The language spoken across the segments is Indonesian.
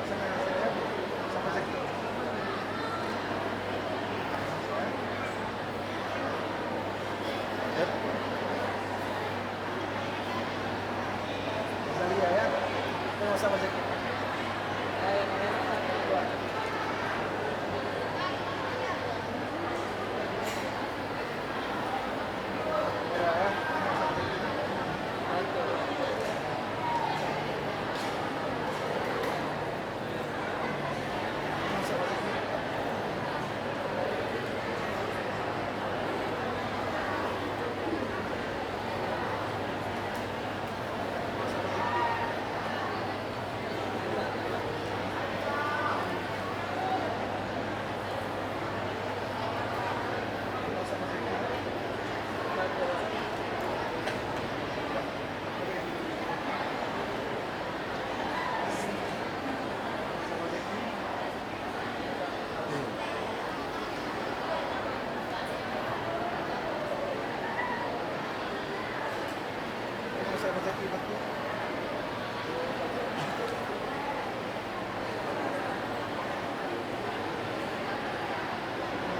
sama Zaki. Zalia ya. Tengok sama Zaki. Sama Zaki betul.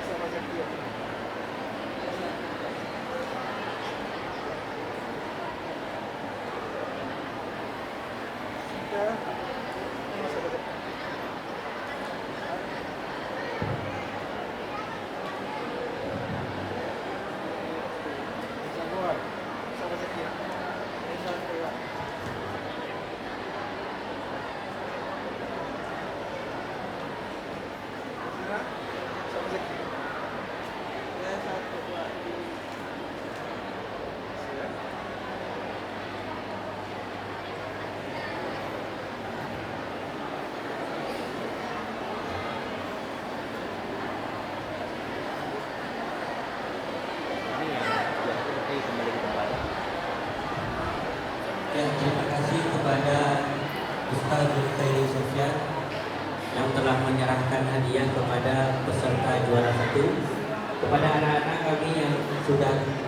Sama Zaki ya. Sudah. Tengok sama Zaki. Sabar. Sama Zaki ya. Sama Zaki. Ya, terima kasih kepada Ustaz Zulkhairi Sofyan yang telah menyerahkan hadiah kepada peserta juara 1, kepada anak-anak kami yang sudah